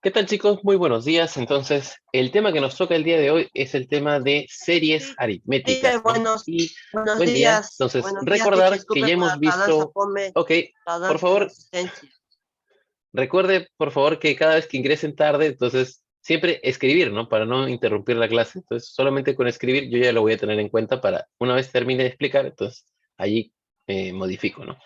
¿Qué tal, chicos? Muy buenos días. Entonces, el tema que nos toca el día de hoy es el tema de series Teacher, aritméticas, ¿no? buenos, Y buenos buen día. días. Entonces, Buenos días, teacher. recordar que Disculpe ya por hemos la tardanza. visto, Ponme ok, por tardanza en favor, asistencia. recuerde, por favor, que cada vez que ingresen tarde, entonces, siempre escribir, ¿no? Para no interrumpir la clase. Entonces, solamente con escribir yo ya lo voy a tener en cuenta para, una vez termine de explicar, entonces, allí modifico, ¿no?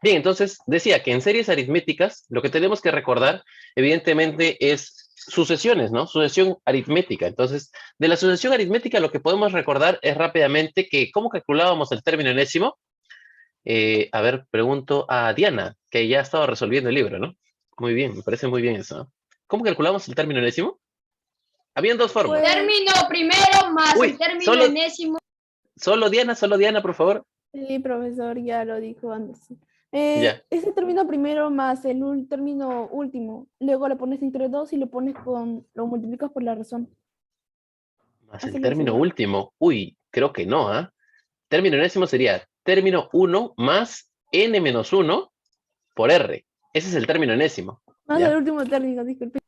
Bien, entonces decía que en series aritméticas lo que tenemos que recordar, evidentemente, es sucesiones, ¿no? Sucesión aritmética. Entonces, de la sucesión aritmética lo que podemos recordar es rápidamente que, ¿cómo calculábamos el término enésimo? A ver, pregunto a Diana, que ya ha estado resolviendo el libro, ¿no? Muy bien, me parece muy bien eso, ¿no? ¿Cómo calculamos el término enésimo? Habían dos formas. Término primero más el Uy, término enésimo. solo Diana, por favor. Sí, profesor, ya lo dijo antes. Ya, Ese término primero más el término último. Luego lo pones entre dos y lo multiplicas por la razón. más Así el lo hice término yo. último. Uy, creo que no, ¿ah? Término enésimo sería término uno más n menos uno por r. Ese es el término enésimo, Más el ¿ya? último término, disculpe.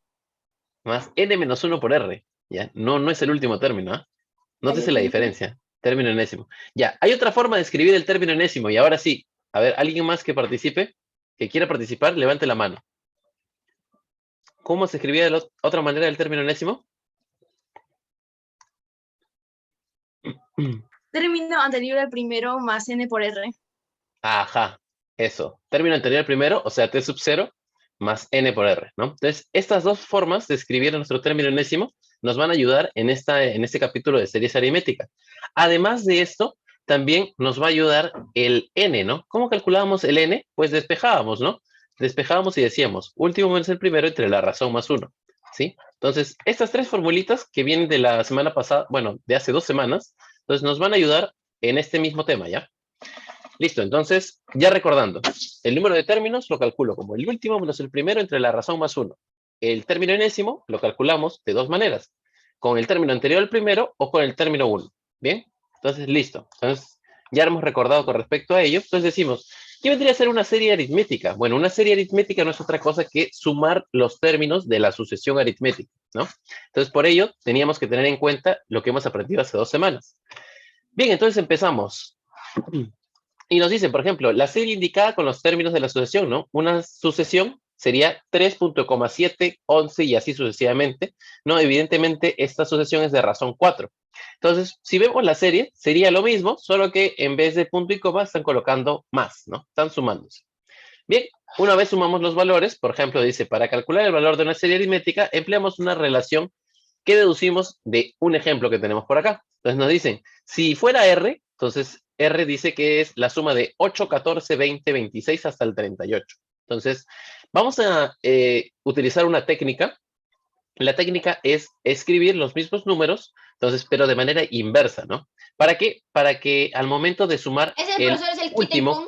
Más n menos uno por r, ¿ya? No, no es el último término, ¿ah? Ah, ya, Nótese la thank you. diferencia. Término enésimo. Ya, hay otra forma de escribir el término enésimo, y ahora sí. A ver, ¿alguien más que participe? Que quiera participar, levante la mano. ¿Cómo se escribía de otra manera el término enésimo? Término anterior al primero más n por r. Ajá, eso. Término anterior al primero, o sea, t sub 0 más n por r, ¿no? Entonces, estas dos formas de escribir nuestro término enésimo nos van a ayudar en este capítulo de series aritméticas. Además de esto, también nos va a ayudar el n, ¿no? ¿Cómo calculábamos el n? Pues despejábamos, ¿no? Despejábamos y decíamos, último menos el primero entre la razón más 1, ¿sí? Entonces, estas tres formulitas que vienen de la semana pasada, bueno, de hace 2 semanas, entonces nos van a ayudar en este mismo tema, ¿ya? Listo, entonces, ya recordando, el número de términos lo calculo como el último menos el primero entre la razón más 1. El término enésimo lo calculamos de dos maneras, con el término anterior al primero o con el término 1. ¿Bien? Entonces, listo. Entonces, ya hemos recordado con respecto a ello. Entonces decimos, ¿qué vendría a ser una serie aritmética? Bueno, una serie aritmética no es otra cosa que sumar los términos de la sucesión aritmética, ¿no? Entonces, por ello, teníamos que tener en cuenta lo que hemos aprendido hace 2 semanas. Bien, entonces empezamos. Y nos dice, por ejemplo, la serie indicada con los términos de la sucesión, ¿no? Una sucesión sería 3.7, 11 y así sucesivamente, ¿no? Evidentemente, esta sucesión es de razón 4. Entonces, si vemos la serie, sería lo mismo, solo que en vez de punto y coma están colocando más, ¿no? Están sumándose. Bien, una vez sumamos los valores, por ejemplo, dice, para calcular el valor de una serie aritmética, empleamos una relación que deducimos de un ejemplo que tenemos por acá. Entonces nos dicen, si fuera R, entonces R dice que es la suma de 8, 14, 20, 26 hasta el 38. Entonces, vamos a utilizar una técnica. La técnica es escribir los mismos números, entonces, pero de manera inversa, ¿no? ¿Para qué? Para que al momento de sumar ¿Ese el profesor es el quita y último, pon?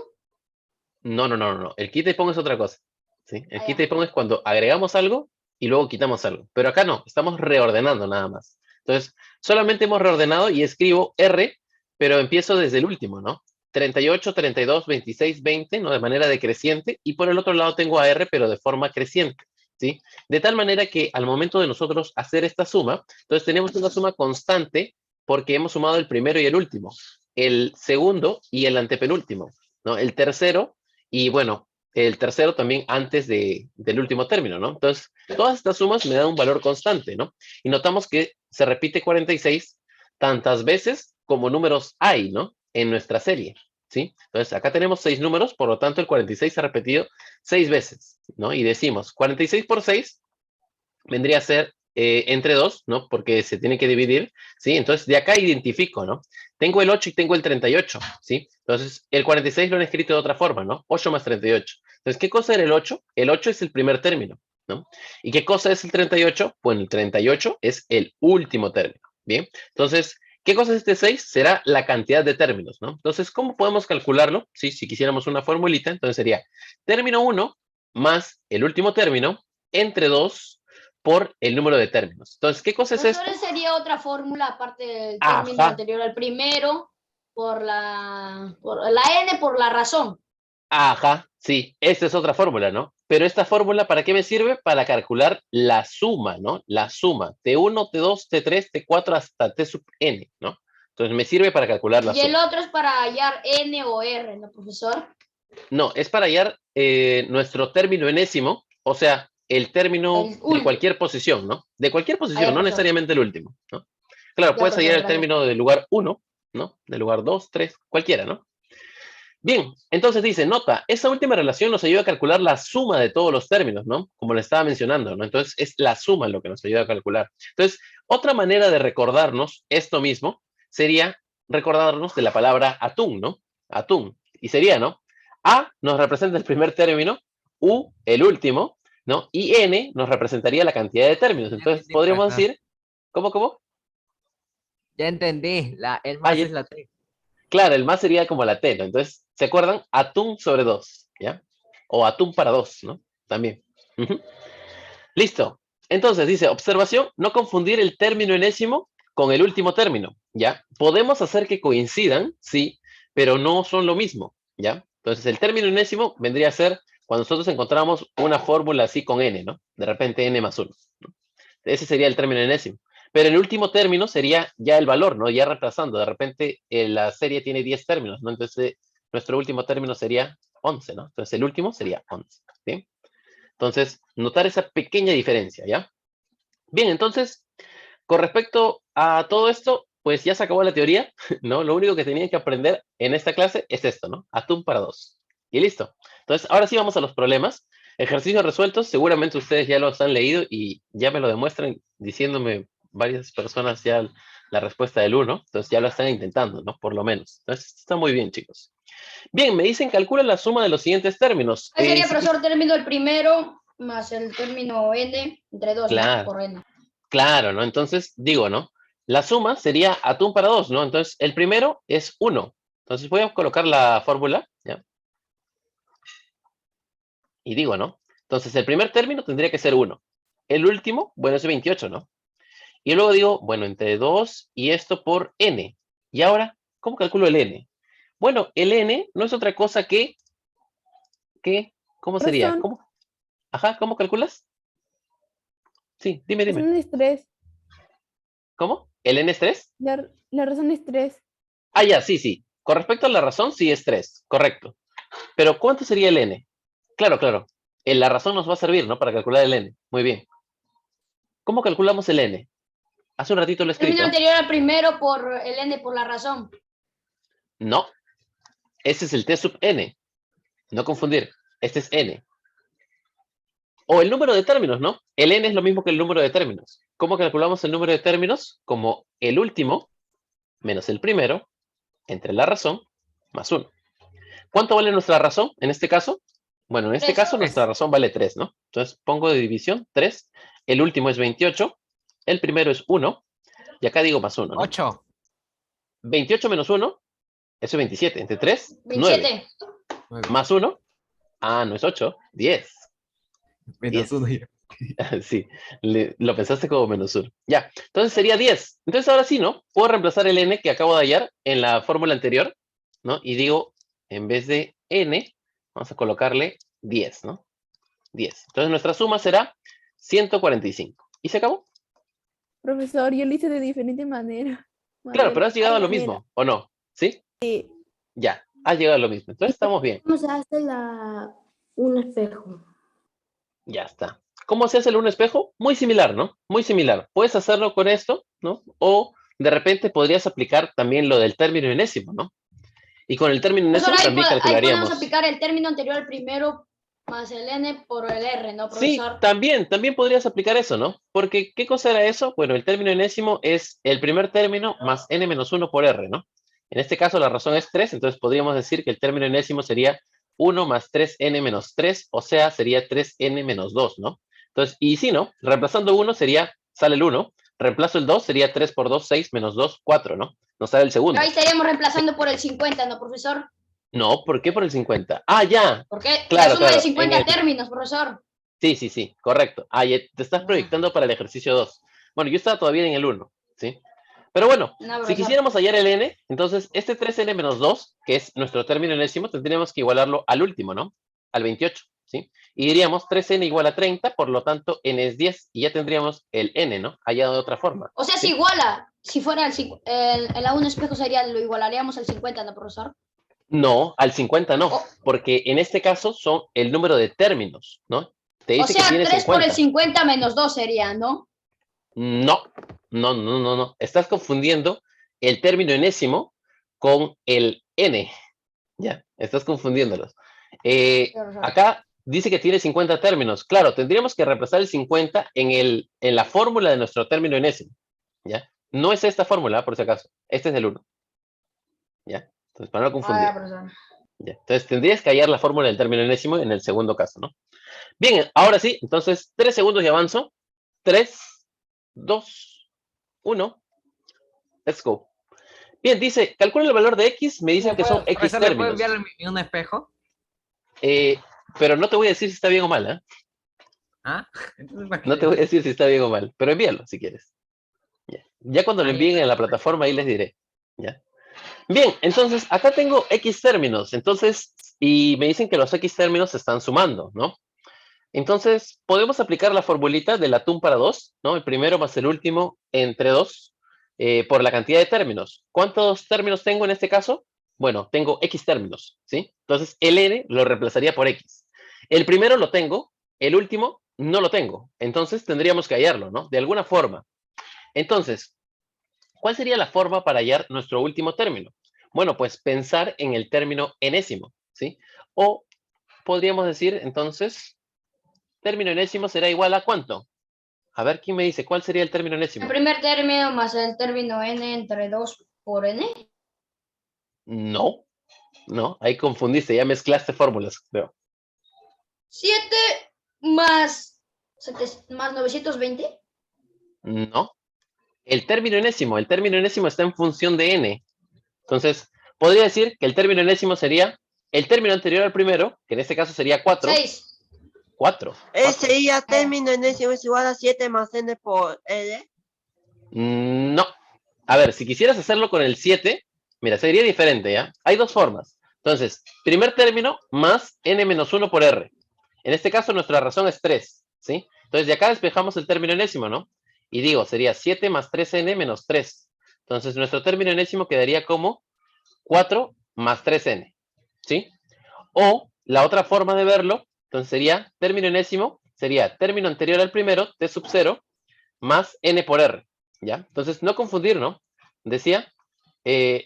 no. El quita y pon es otra cosa. ¿Sí? El Ah, quita ya. y pon es cuando agregamos algo y luego quitamos algo. Pero acá no, estamos reordenando nada más. Entonces, solamente hemos reordenado y escribo R, pero empiezo desde el último, ¿no? 38, 32, 26, 20, ¿no? De manera decreciente. Y por el otro lado tengo a R, pero de forma creciente, ¿sí? De tal manera que al momento de nosotros hacer esta suma, entonces tenemos una suma constante porque hemos sumado el primero y el último, el segundo y el antepenúltimo, ¿no? El tercero y bueno, el tercero también antes del último término, ¿no? Entonces, todas estas sumas me dan un valor constante, ¿no? Y notamos que se repite 46 tantas veces como números hay, ¿no? En nuestra serie, ¿sí? Entonces, acá tenemos 6 números, por lo tanto, el 46 se ha repetido 6 veces, ¿no? Y decimos, 46 por 6 vendría a ser entre 2, ¿no? Porque se tiene que dividir, ¿sí? Entonces, de acá identifico, ¿no? Tengo el 8 y tengo el 38, ¿sí? Entonces, el 46 lo han escrito de otra forma, ¿no? 8 más 38. Entonces, ¿qué cosa era el 8? El 8 es el primer término, ¿no? ¿Y qué cosa es el 38? Bueno, el 38 es el último término, ¿bien? Entonces, ¿qué cosa es este 6? Será la cantidad de términos, ¿no? Entonces, ¿cómo podemos calcularlo? Sí, si quisiéramos una formulita, entonces sería término 1 más el último término entre 2 por el número de términos. Entonces, ¿qué cosa es esto? Profesor, sería otra fórmula aparte del término Ajá, anterior al primero por la n por la razón. ajá, sí, esta es otra fórmula, ¿no? Pero esta fórmula, ¿para qué me sirve? Para calcular la suma, ¿no? La suma, T1, T2, T3, T4 hasta T sub n, ¿no? Entonces me sirve para calcular la Y el suma. otro es para hallar N o R, ¿no, profesor? No, es para hallar nuestro término enésimo, o sea, el término El de último. cualquier posición, ¿no? De cualquier Ah, posición, ya, no profesor. necesariamente el último, ¿no? Claro, Ya, puedes hallar profesor, el gracias. término del lugar 1, ¿no? Del lugar 2, 3, cualquiera, ¿no? Bien, entonces dice, nota, esta última relación nos ayuda a calcular la suma de todos los términos, ¿no? Como le estaba mencionando, ¿no? Entonces es la suma lo que nos ayuda a calcular. Entonces, otra manera de recordarnos esto mismo sería recordarnos de la palabra atún, ¿no? Atún. Y sería, ¿no? A nos representa el primer término, U el último, ¿no? Y N nos representaría la cantidad de términos. Ya Entonces, entendí, podríamos profesor. decir, ¿cómo? Ya entendí. El Ah, más es la T. claro, el más sería como la T, ¿no? Entonces, ¿se acuerdan? Atún sobre 2, ¿ya? O atún para 2, ¿no? También. Ujú. Listo. Entonces, dice, observación, no confundir el término enésimo con el último término, ¿ya? Podemos hacer que coincidan, sí, pero no son lo mismo, ¿ya? Entonces, el término enésimo vendría a ser cuando nosotros encontramos una fórmula así con n, ¿no? De repente n más 1, ¿no? Ese sería el término enésimo. Pero el último término sería ya el valor, ¿no? Ya reemplazando. De repente la serie tiene 10 términos, ¿no? Entonces nuestro último término sería 11, ¿no? Entonces el último sería 11, ¿sí? Entonces, notar esa pequeña diferencia, ¿ya? Bien, entonces, con respecto a todo esto, pues ya se acabó la teoría, ¿no? Lo único que tenían que aprender en esta clase es esto, ¿no? Atún para 2. Y listo. Entonces, ahora sí vamos a los problemas. Ejercicios resueltos, seguramente ustedes ya los han leído y ya me lo demuestran diciéndome varias personas ya la respuesta del 1. Entonces ya lo están intentando, ¿no? Por lo menos. Entonces, está muy bien, chicos. Bien, me dicen calcula la suma de los siguientes términos. Ahí sería, profesor, término el primero más el término N entre 2, ¿no? Claro. Por N. Claro, ¿no? Entonces, digo, ¿no? La suma sería atún para 2, ¿no? Entonces, el primero es 1. Entonces, voy a colocar la fórmula, ¿ya? Y digo, ¿no? Entonces, el primer término tendría que ser 1. El último, bueno, es 28, ¿no? Y luego digo, bueno, entre 2 y esto por n. Y ahora, ¿cómo calculo el n? Bueno, el n no es otra cosa ¿cómo sería? Razón, ¿Cómo? Ajá, ¿cómo calculas? Sí, dime. razón es 3. ¿Cómo? ¿El n es 3? La razón es 3. Ah, ya, sí. Con respecto a la razón, sí es 3, correcto. Pero ¿cuánto sería el n? Claro. La razón nos va a servir, ¿no? Para calcular el n. Muy bien. ¿Cómo calculamos el n? Hace un ratito lo he Término escrito. anterior al primero por el N por la razón. No, ese es el t sub n. No confundir. Este es n. O el número de términos, ¿no? El n es lo mismo que el número de términos. ¿Cómo calculamos el número de términos? Como el último menos el primero entre la razón más 1. ¿Cuánto vale nuestra razón en este caso? Bueno, en este 3. caso nuestra razón vale 3, ¿no? Entonces pongo de división 3. El último es 28. El primero es 1. Y acá digo más 1, ¿no? 8. 28 menos 1, eso es 27. Entre 3, 9. 27. Más 1, no es 8, 10. Menos 10. 1 ya. Sí, lo pensaste como menos 1. Ya, entonces sería 10. Entonces ahora sí, ¿no? Puedo reemplazar el n que acabo de hallar en la fórmula anterior, ¿no? Y digo, en vez de n, vamos a colocarle 10, ¿no? 10. Entonces nuestra suma será 145. ¿Y se acabó? Profesor, yo lo hice de diferente manera. Claro, pero has llegado a lo Manera. mismo, ¿o no? ¿Sí? Ya, has llegado a lo mismo. Entonces estamos bien. ¿Cómo se hace un espejo? Ya está. ¿Cómo se hace el un espejo? Muy similar, ¿no? Muy similar. Puedes hacerlo con esto, ¿no? O de repente podrías aplicar también lo del término enésimo, ¿no? Y con el término Profesor, enésimo también ahí podemos calcularíamos. aplicar el término anterior al primero más el N por el R, ¿no, Sí, profesor? también podrías aplicar eso, ¿no? Porque, ¿qué cosa era eso? Bueno, el término enésimo es el primer término más n menos 1 por r, ¿no? En este caso la razón es 3, entonces podríamos decir que el término enésimo sería 1 más 3n menos 3, o sea, sería 3n menos 2, ¿no? Entonces, y si no, reemplazando 1 sale el 1, reemplazo el 2, sería 3 por 2, 6, menos 2, 4, ¿no? Nos sale el segundo. Ahí estaríamos reemplazando por el 50, ¿no, profesor? No, ¿por qué por el 50? Ah, ya. Porque Claro, la suma de claro. 50 términos, profesor. Sí, correcto. Ya te estás proyectando para el ejercicio 2. Bueno, yo estaba todavía en el 1, ¿sí? Pero bueno, No, si profesor. quisiéramos hallar el n, entonces este 3n menos 2, que es nuestro término enésimo, tendríamos que igualarlo al último, ¿no? Al 28, ¿sí? Y diríamos 3n igual a 30, por lo tanto, n es 10, y ya tendríamos el n, ¿no? Hallado de otra forma. O sea, ¿sí? se iguala. Si fuera el a un espejo sería, lo igualaríamos al 50, ¿no, profesor? No, al 50 no, O, porque en este caso son el número de términos, ¿no? Te o dice que sea, tiene 3 por el 50. 50 menos 2 sería, ¿no? No, no. Estás confundiendo el término enésimo con el n. Ya, estás confundiéndolos. Acá dice que tiene 50 términos. Claro, tendríamos que reemplazar el 50 en la fórmula de nuestro término enésimo. ¿Ya? No es esta fórmula, por si acaso. Este es el 1. ¿Ya? Entonces, para no confundir. Profesor. ¿Ya? Entonces, tendrías que hallar la fórmula del término enésimo en el segundo caso, ¿no? Bien, ahora sí. Entonces, 3 segundos y avanzo. 3, 2, 1. Let's go. Bien, dice, calcula el valor de x. Me dicen que son x Profesor, ¿le puedo términos. enviar un espejo? Pero no te voy a decir si está bien o mal, ¿eh? ¿Ah? Entonces, ¿para qué No te voy a decir si está bien o mal, pero envíalo si quieres. Ya cuando lo envíen en la plataforma, ahí les diré. ¿Ya? Bien, entonces acá tengo x términos. Entonces, y me dicen que los x términos se están sumando, ¿no? Entonces, podemos aplicar la formulita del atún para 2, ¿no? El primero más el último entre 2, por la cantidad de términos. ¿Cuántos términos tengo en este caso? Bueno, tengo x términos, ¿sí? Entonces, el n lo reemplazaría por x. El primero lo tengo, el último no lo tengo. Entonces, tendríamos que hallarlo, ¿no? De alguna forma. Entonces, ¿cuál sería la forma para hallar nuestro último término? Bueno, pues pensar en el término enésimo, ¿sí? O podríamos decir, entonces, término enésimo será igual a ¿cuánto? A ver, ¿quién me dice cuál sería el término El enésimo? primer término más el término n entre 2 por n. No, ahí confundiste, ya mezclaste fórmulas, creo. 7 más, más 920. No, el término enésimo está en función de n. Entonces, podría decir que el término enésimo sería el término anterior al primero, que en este caso sería 4. 6. 4. Sería término enésimo es igual a 7 más n por n. No. A ver, si quisieras hacerlo con el 7, mira, sería diferente, ¿ya? Hay dos formas. Entonces, primer término más n-1 por r. En este caso, nuestra razón es 3, ¿sí? Entonces, de acá despejamos el término enésimo, ¿no? Y digo, sería 7 más 3n menos 3. Entonces, nuestro término enésimo quedaría como 4 más 3n, ¿sí? O la otra forma de verlo, entonces sería término enésimo, sería término anterior al primero, t sub 0, más n por r, ¿ya? Entonces, no confundir, ¿no? Decía,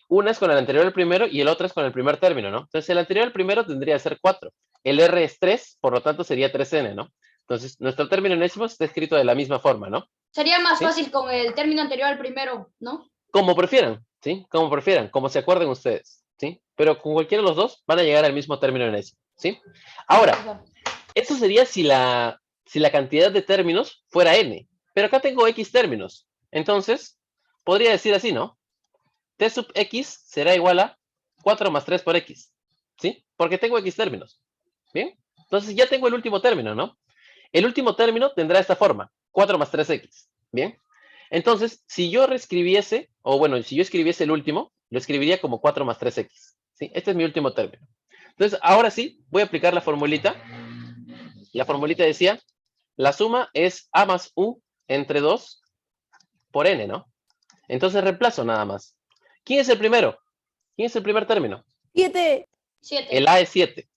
una es con el anterior al primero y el otro es con el primer término, ¿no? Entonces, el anterior al primero tendría que ser 4. El r es 3, por lo tanto sería 3n, ¿no? Entonces, nuestro término enésimo está escrito de la misma forma, ¿no? Sería más ¿Sí? fácil con el término anterior al primero, ¿no? Como prefieran, ¿sí? Como prefieran, como se acuerden ustedes, ¿sí? Pero con cualquiera de los dos van a llegar al mismo término enésimo, ¿sí? Ahora, eso sería si la cantidad de términos fuera n. Pero acá tengo x términos. Entonces, podría decir así, ¿no? T sub x será igual a 4 más 3 por x. ¿Sí? Porque tengo x términos. ¿Bien? Entonces ya tengo el último término, ¿no? El último término tendrá esta forma. 4 más 3x. ¿Bien? Entonces, si yo reescribiese, o bueno, si yo escribiese el último, lo escribiría como 4 más 3x. ¿Sí? Este es mi último término. Entonces, ahora sí, voy a aplicar la formulita. La formulita decía, la suma es a más u entre 2 por n, ¿no? Entonces reemplazo nada más. ¿Quién es el primero? ¿Quién es el primer término? 7. 7. El a es 7.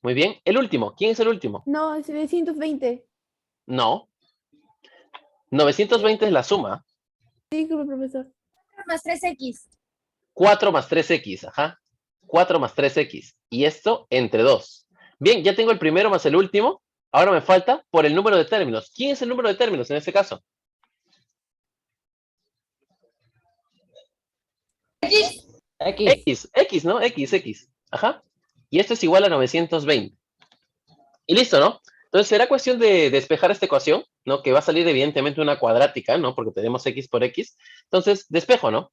Muy bien. El último. ¿Quién es el último? No, es 920. No. 920 es la suma. Disculpe, profesor. Más 3x. 4 más 3x. Ajá. 4 más 3x. Y esto entre 2. Bien, ya tengo el primero más el último. Ahora me falta por el número de términos. ¿Quién es el número de términos en este caso? X, ¿no? X. Ajá. Y esto es igual a 920. Y listo, ¿no? Entonces será cuestión de despejar esta ecuación, ¿no? Que va a salir evidentemente una cuadrática, ¿no? Porque tenemos x por x. Entonces, despejo, ¿no?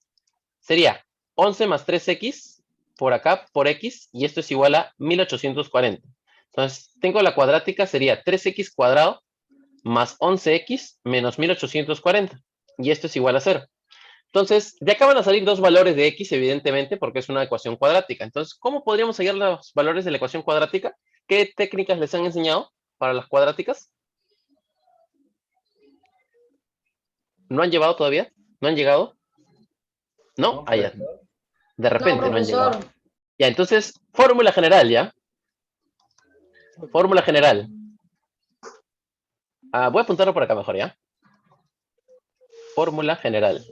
Sería 11 más 3x por acá, por x, y esto es igual a 1840. Entonces, tengo la cuadrática, sería 3x cuadrado más 11x menos 1840. Y esto es igual a 0. Entonces, de acá van a salir dos valores de x, evidentemente, porque es una ecuación cuadrática. Entonces, ¿cómo podríamos hallar los valores de la ecuación cuadrática? ¿Qué técnicas les han enseñado para las cuadráticas? ¿No han llevado todavía? ¿No han llegado? ¿No? Ah, ya. De repente No, no han llegado. profesor. Ya, entonces, fórmula general, ¿ya? Fórmula general. Voy a apuntarlo por acá mejor, ¿ya? Fórmula general.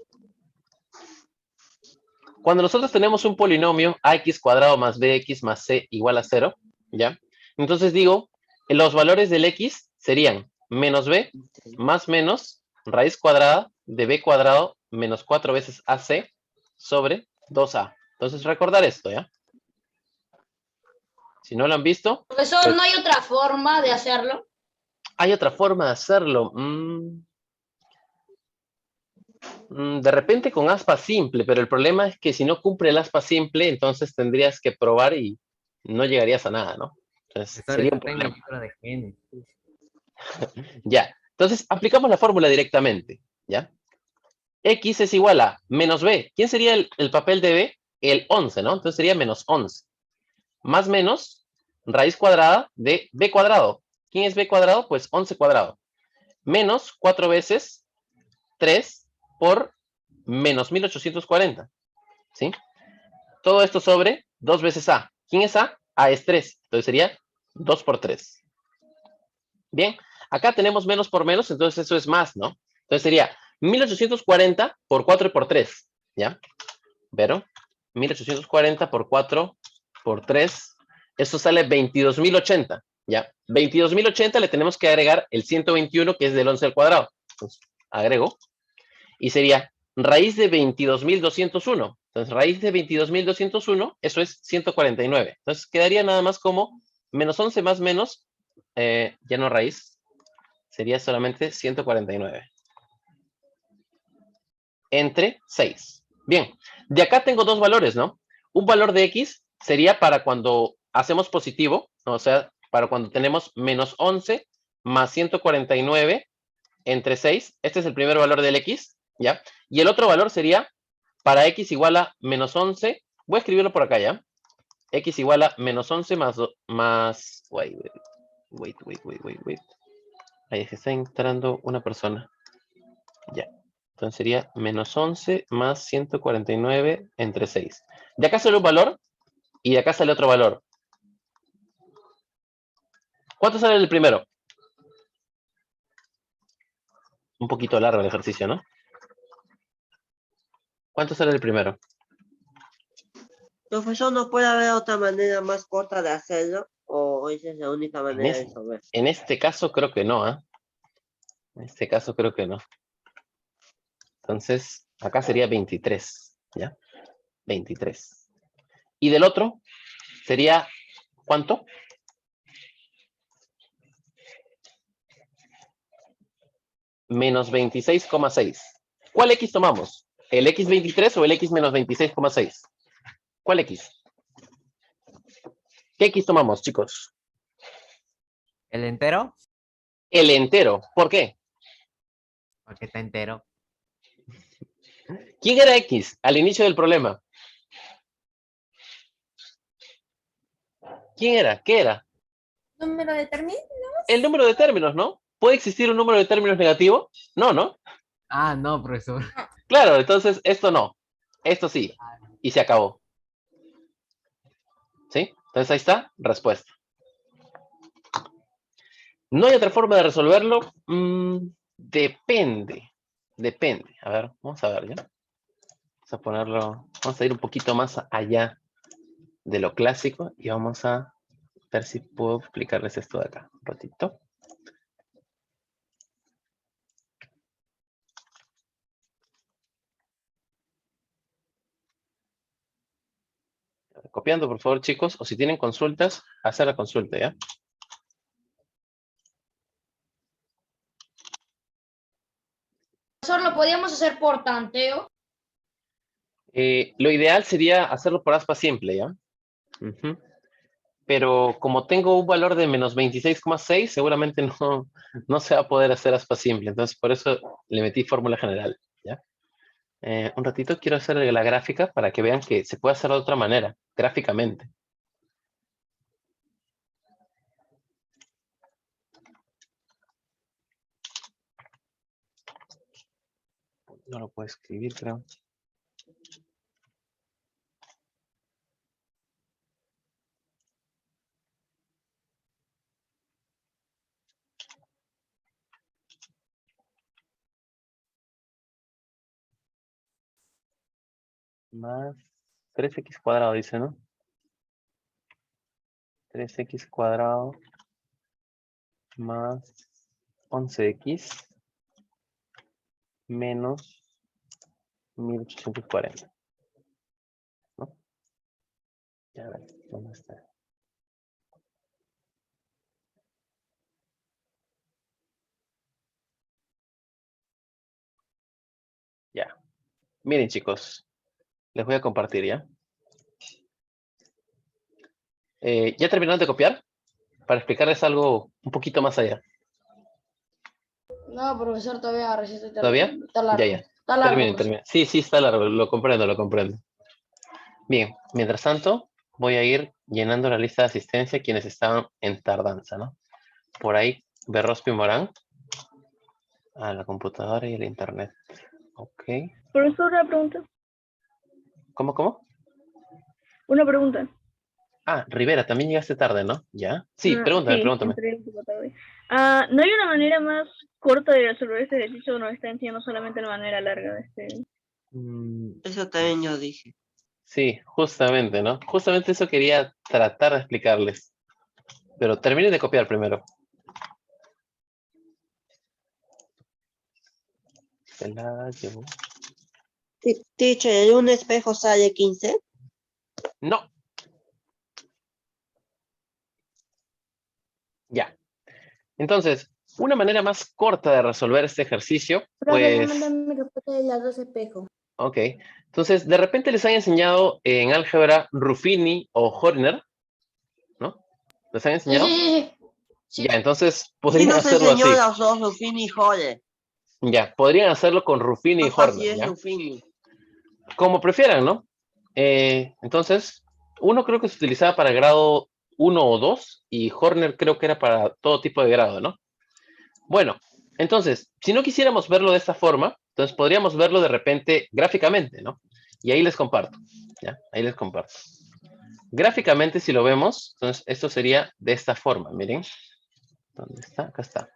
Cuando nosotros tenemos un polinomio ax cuadrado más bx más c igual a 0, ¿ya? Entonces digo, los valores del x serían menos b más menos raíz cuadrada de b cuadrado menos 4 veces ac sobre 2a. Entonces recordar esto, ¿ya? Si no lo han visto, Profesor, pues, ¿no hay otra forma de hacerlo? hay otra forma de hacerlo. De repente con aspa simple, pero el problema es que si no cumple el aspa simple, entonces tendrías que probar y no llegarías a nada, ¿no? Entonces Profesor, sería eso un está en el problema. libro de Génesis. Ya, entonces aplicamos la fórmula directamente, ¿ya? X es igual a menos b. ¿Quién sería el papel de b? El 11, ¿no? Entonces sería menos 11. Más menos raíz cuadrada de b cuadrado. ¿Quién es b cuadrado? Pues 11 cuadrado. Menos 4 veces 3 por menos 1840, ¿sí? Todo esto sobre 2 veces a. ¿Quién es a? A es 3. Entonces sería 2 por 3. Bien, acá tenemos menos por menos, entonces eso es más, ¿no? Entonces sería 1840 por 4 y por 3, ¿ya? Pero 1840 por 4 por 3, eso sale 22.080, ¿ya? 22.080 le tenemos que agregar el 121 que es del 11 al cuadrado. Entonces, agrego. Y sería raíz de 22.201. Entonces, raíz de 22.201, eso es 149. Entonces, quedaría nada más como menos 11 más menos, ya no raíz, sería solamente 149. Entre 6. Bien, de acá tengo dos valores, ¿no? Un valor de x sería para cuando hacemos positivo, ¿no? O sea, para cuando tenemos menos 11 más 149 entre 6. Este es el primer valor del x, ¿ya? Y el otro valor sería para x igual a menos 11. Voy a escribirlo por acá, ¿ya? X igual a menos 11 más... Wait. Ahí es que está entrando una persona. Ya. Entonces sería menos 11 más 149 entre 6. De acá sale un valor y de acá sale otro valor. ¿Cuánto sale el primero? Un poquito largo el ejercicio, ¿no? ¿Cuánto sale el primero? Profesor, ¿no puede haber otra manera más corta de hacerlo? ¿O esa es la única manera de resolver? En este caso creo que no, ¿ah? En este caso creo que no. Entonces, acá sería 23, ¿ya? 23. Y del otro sería, ¿cuánto? Menos 26,6. ¿Cuál X tomamos? ¿El X23 o el X menos 26,6? ¿Cuál X? ¿Qué X tomamos, chicos? ¿El entero? El entero. ¿Por qué? Porque está entero. ¿Quién era X al inicio del problema? ¿Quién era? ¿Qué era? Número de términos. El número de términos, ¿no? ¿Puede existir un número de términos negativo? No, ¿no? Ah, no, profesor. Claro, entonces esto no. Esto sí. Y se acabó. ¿Sí? Entonces ahí está, respuesta. ¿No hay otra forma de resolverlo? Depende. Depende. A ver, vamos a ver, ¿ya? Vamos a ponerlo, vamos a ir un poquito más allá de lo clásico y vamos a ver si puedo explicarles esto de acá. Un ratito. Copiando, por favor, chicos, o si tienen consultas, hacer la consulta, ¿ya? Profesor, ¿lo podíamos hacer por tanteo? Lo ideal sería hacerlo por aspa simple, ¿ya? Ujú. Pero como tengo un valor de menos 26,6, seguramente no se va a poder hacer aspa simple. Entonces, por eso le metí fórmula general, ¿ya? Un ratito quiero hacer la gráfica para que vean que se puede hacer de otra manera, gráficamente. No lo puedo escribir, creo. Más 3x cuadrado, dice, ¿no? 3x cuadrado más 11x menos 1840. ¿No? Ya ver, ¿dónde está? Ya. Miren, chicos, les voy a compartir ya. ¿Ya terminaron de copiar? Para explicarles algo un poquito más allá. No, profesor, todavía recién estoy ¿Todavía? Está largo. Ya, ya. Está largo, Terminen, profesor. terminen. Sí, sí, está largo, lo comprendo, lo comprendo. Bien, mientras tanto, voy a ir llenando la lista de asistencia quienes estaban en tardanza, ¿no? Por ahí, Berrospi Morán, a la computadora y el internet. Ok. Profesor, una pregunta. ¿Cómo? Una pregunta. Ah, Rivera, también llegaste tarde, ¿no? ¿Ya? Sí, pregúntame, Sí, pregúntame. entré un poco tarde. ¿No hay una manera más corta de resolver este ejercicio o nos está enseñando solamente la manera larga de este? Eso también yo dije. Sí, justamente, ¿no? Justamente eso quería tratar de explicarles. Pero terminen de copiar primero. Se la llevo. Teacher, ¿un espejo sale 15? No. Ya. Entonces, una manera más corta de resolver este ejercicio, Profe, ya pues, mandé mi respuesta de las dos espejos. ok. Entonces, de repente les han enseñado en álgebra Ruffini o Horner, ¿no? ¿Les han Sí, enseñado? sí. Ya, entonces Sí podrían nos hacerlo enseñó así. los dos, Rufini y Jole. Ya, podrían hacerlo con Ruffini y Así Horner, es, ¿ya? Rufini. Como prefieran, ¿no? Entonces, uno creo que se utilizaba para grado 1 o 2 y Horner creo que era para todo tipo de grado, ¿no? Bueno, entonces, si no quisiéramos verlo de esta forma, entonces podríamos verlo de repente gráficamente, ¿no? Y ahí les comparto, ¿ya? Ahí les comparto. Gráficamente, si lo vemos, entonces esto sería de esta forma, miren. ¿Dónde está? Acá está.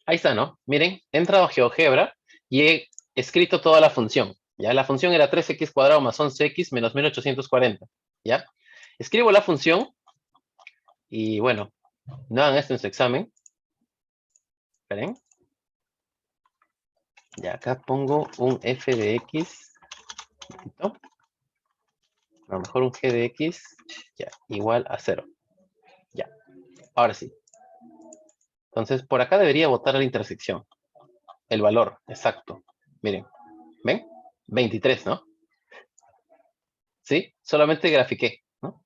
Ahí está, ¿no? Miren, he entrado a GeoGebra y he escrito toda la función, ¿ya? La función era 3x cuadrado más 11x menos 1840, ¿ya? Escribo la función y, bueno, no hagan esto en su examen. Esperen. Y acá pongo un f de x, ¿no? A lo mejor un g de x, ya, igual a 0. Ya, ahora sí. Entonces, por acá debería botar a la intersección. El valor, exacto. Miren, ¿ven? 23, ¿no? ¿Sí? Solamente grafiqué, ¿no?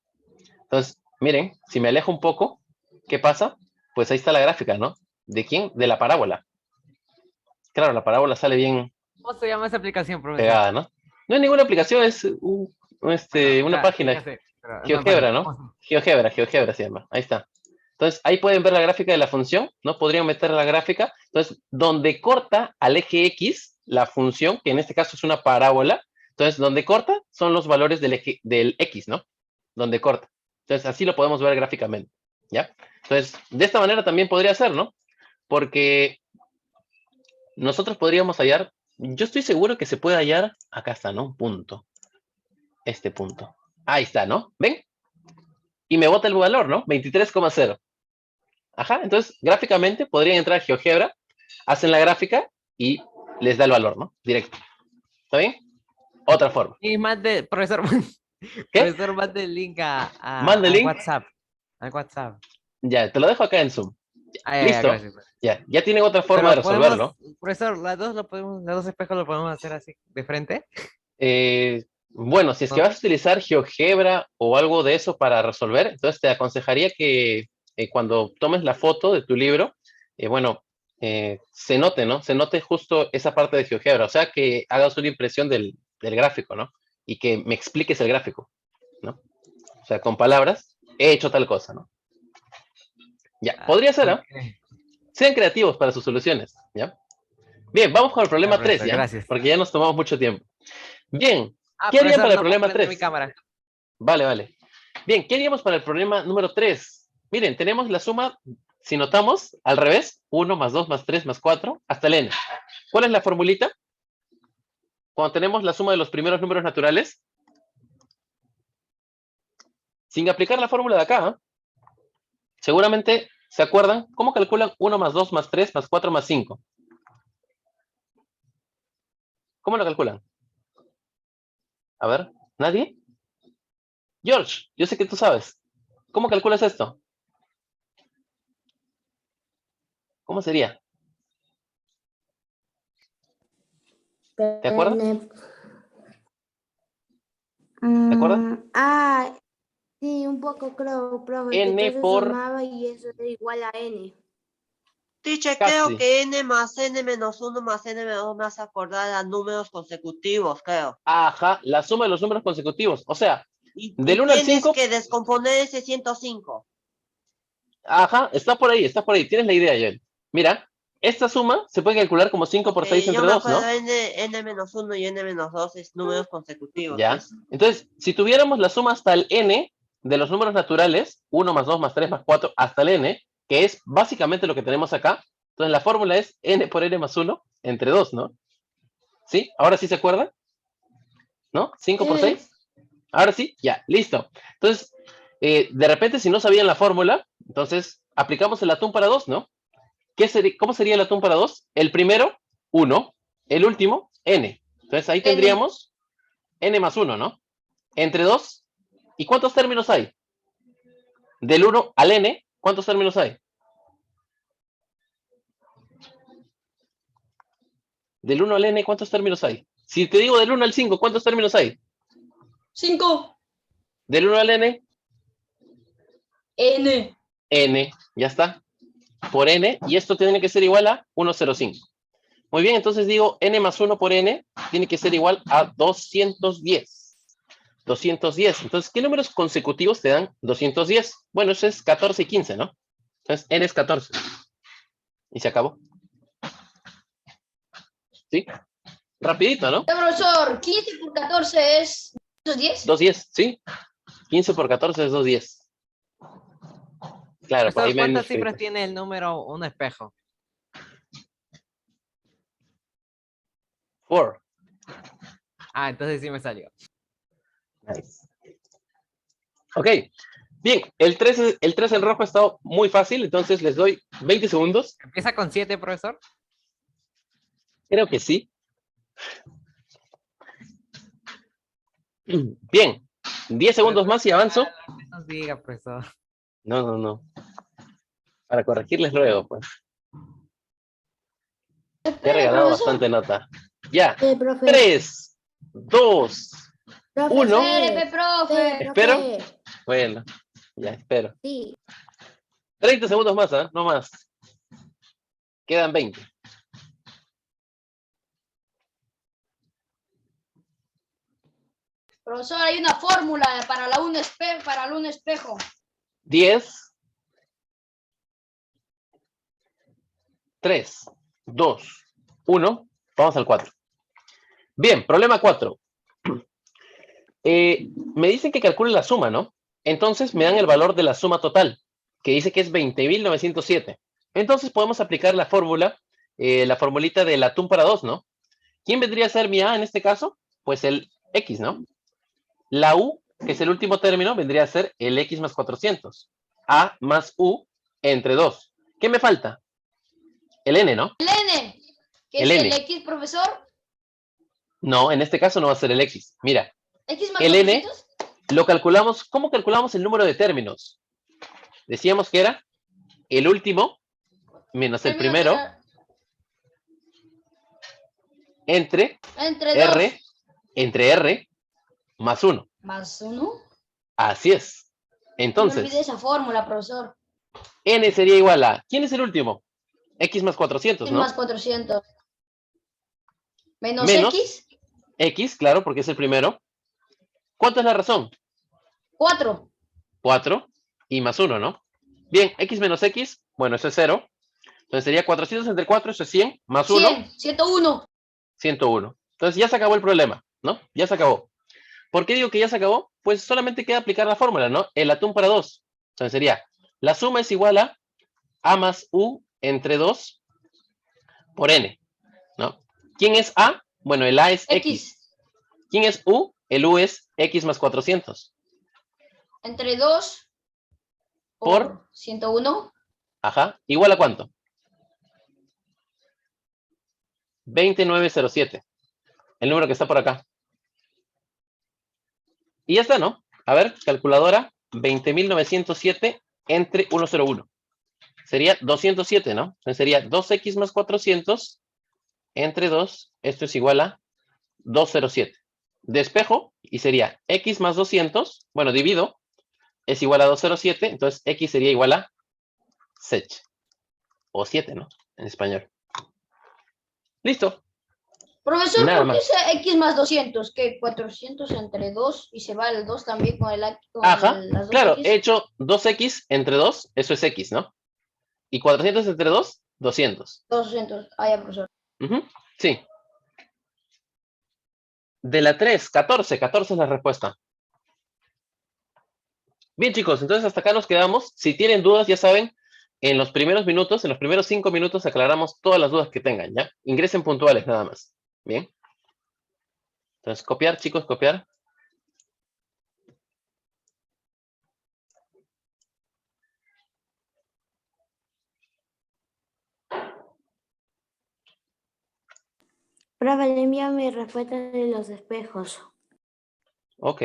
Entonces, miren, si me alejo un poco, ¿qué pasa? Pues ahí está la gráfica, ¿no? ¿De quién? De la parábola. Claro, la parábola sale bien ¿Cómo se llama esa aplicación, profesor? pegada, ¿no? No hay ninguna aplicación, es Bueno, una ya, sí, página. ya sé, pero es una GeoGebra, página. ¿no? GeoGebra se llama. Ahí está. Entonces, ahí pueden ver la gráfica de la función, ¿no? Podrían meter la gráfica. Entonces, donde corta al eje X, la función, que en este caso es una parábola, entonces, donde corta son los valores del eje del X, ¿no? Donde corta. Entonces, así lo podemos ver gráficamente, ¿ya? Entonces, de esta manera también podría ser, ¿no? Porque nosotros podríamos hallar, yo estoy seguro que se puede hallar, acá está, ¿no? Un punto. Este punto. Ahí está, ¿no? ¿Ven? Y me bota el valor, ¿no? 23,0. Ajá, entonces gráficamente podrían entrar a GeoGebra, hacen la gráfica y les da el valor, ¿no? Directo. ¿Está bien? Otra forma. Y mande, profesor, ¿Qué? profesor, mande el link Manda el al link. WhatsApp. Al WhatsApp. Ya, te lo dejo acá en Zoom. Ah, ya, ¿Listo? gracias. Ya tienen otra forma de Pero podemos, resolverlo. profesor, las dos espejos lo podemos hacer así, de frente. Bueno, si es que ¿No? vas a utilizar GeoGebra o algo de eso para resolver, entonces te aconsejaría que cuando tomes la foto de tu libro, bueno, se note, ¿no? Se note justo esa parte de GeoGebra. O sea, que hagas una impresión del gráfico, ¿no? Y que me expliques el gráfico, ¿no? O sea, con palabras, he hecho tal cosa, ¿no? Ya, podría ser, ¿ah? Sean creativos para sus soluciones, ¿ya? Bien, vamos con el problema 3, ¿ya? Gracias. Porque ya nos tomamos mucho tiempo. Bien, ¿qué profesor, harían para el no problema puedo prender 3? mi cámara. Vale, vale. Bien, ¿qué haríamos para el problema número 3? Miren, tenemos la suma, si notamos, al revés, 1 más 2 más 3 más 4, hasta el n. ¿Cuál es la formulita? Cuando tenemos la suma de los primeros números naturales, sin aplicar la fórmula de acá, ¿eh? Seguramente se acuerdan cómo calculan 1 más 2 más 3 más 4 más 5. ¿Cómo lo calculan? A ver, ¿nadie? George, yo sé que tú sabes. ¿Cómo calculas esto? ¿Cómo sería? ¿Te acuerdas? ¿Te acuerdas? Sí, un poco creo, profe, N que todo por- se sumaba y eso era igual a n. Teacher, Casi. creo que n más n menos 1 más n menos 2 me hace acordar a números consecutivos, creo. Ajá, la suma de los números consecutivos. O sea, Y del 1 al tienes 5. que descomponer ese 105. Ajá, está por ahí, tienes la idea, Joel. Mira, esta suma se puede calcular como 5 por 6 Yo entre me 2, ¿no? acuerdo n menos 1 y n menos 2 es números consecutivos. Ya. Es- Entonces, si tuviéramos la suma hasta el n de los números naturales, 1 más 2 más 3 más 4 hasta el n, que es básicamente lo que tenemos acá, entonces la fórmula es n por n más 1 entre 2, ¿no? ¿Sí? ¿Ahora sí se acuerdan? ¿No? 5 por 6. Ahora sí, ya, listo. Entonces, de repente, si no sabían la fórmula, entonces aplicamos el atún para 2, ¿no? ¿Cómo sería el atún para 2? El primero, 1. El último, n. Entonces ahí tendríamos n más 1, ¿no? Entre 2. ¿Y cuántos términos hay? Del 1 al n, ¿cuántos términos hay? Del 1 al n, ¿cuántos términos hay? Si te digo del 1 al 5, ¿cuántos términos hay? 5. Del 1 al n, N. n. Ya está. Por n, y esto tiene que ser igual a 1,05. Muy bien, entonces digo n más 1 por n tiene que ser igual a 210. 210. Entonces, ¿qué números consecutivos te dan 210? Bueno, eso es 14 y 15, ¿no? Entonces, n es 14. Y se acabó. ¿Sí? Rapidito, ¿no? Profesor, 15 por 14 es 210. 210, ¿sí? 15 por 14 es 210. Claro, pues ahí Profesor, me han ¿cuántas escrito. cifras tiene el número un espejo? 4. Entonces sí me salió. Nice. Ok. Bien, el 3 en rojo ha estado muy fácil, entonces les doy 20 segundos. ¿Empieza con 7, profesor? Creo que sí. Bien, 10 segundos más y avanzo. No nos diga, profesor. No. Para corregirles luego, pues. Te he regalado bastante nota. Ya. Profe. 3, 2, Profe, 1. Espere, profe. ¿Espero? Bueno, ya espero. Sí. 30 segundos más, ¿ah? No más. Quedan 20. Profesor, hay una fórmula para un espejo. 10, 3, 2, 1. Vamos al 4. Bien, problema 4. Me dicen que calcule la suma, ¿no? Entonces me dan el valor de la suma total, que dice que es 20.907. Entonces podemos aplicar la fórmula, la formulita del atún para 2, ¿no? ¿Quién vendría a ser mi A en este caso? Pues el X, ¿no? La U, que es el último término, vendría a ser el X más 400. A más U entre 2. ¿Qué me falta? El N, ¿no? El N. ¿Qué El es N. el X, profesor? No, en este caso no va a ser el X. Mira, X más el N 400. lo calculamos. ¿Cómo calculamos el número de términos? Decíamos que era el último menos el primero entre R, entre R más 1. Más 1. Así es. No olvide Entonces, esa fórmula, profesor. N sería igual a... ¿Quién es el último? X más 400, X ¿no? más 400. Menos Menos. X, X, claro, porque es el primero. ¿Cuánto es la razón? 4. 4 y más 1, ¿no? Bien, X menos X, bueno, eso es 0. Entonces sería 400 entre 4, eso es 100, más 1, 100, 101. 101. Entonces ya se acabó el problema, ¿no? Ya se acabó. ¿Por qué digo que ya se acabó? Pues solamente queda aplicar la fórmula, ¿no? El atún para 2. Entonces sería, la suma es igual a más U entre 2 por N, ¿no? ¿Quién es A? Bueno, el A es X. X. ¿Quién es U? El U es X más 400. Entre 2 Por, 101. ajá, ¿igual a cuánto? 2907. El número que está por acá. Y ya está, ¿no? A ver, calculadora, 20.907 entre 101. Sería 207, ¿no? Entonces sería 2x más 400 entre 2. Esto es igual a 207. Despejo y sería x más 200. Bueno, divido. Es igual a 207. Entonces x sería igual a sech. O 7, ¿no? En español. Listo. Profesor, Nada ¿por qué más. ese X más 200? ¿Qué? 400 entre 2 y se va el 2 también con, Ajá. las dos Claro, he X. hecho 2x entre 2. Eso es x, ¿no? Y 400 entre 2, 200. 200. Ah, ya, profesor. Ujú, sí. De la 3, 14. 14 es la respuesta. Bien, chicos, entonces hasta acá nos quedamos. Si tienen dudas, ya saben, en los primeros minutos, en los primeros 5 minutos, aclaramos todas las dudas que tengan, ¿ya? Ingresen puntuales nada más. Bien. Entonces, copiar, chicos, copiar. Profe, le envío mi respuesta de los espejos. Ok.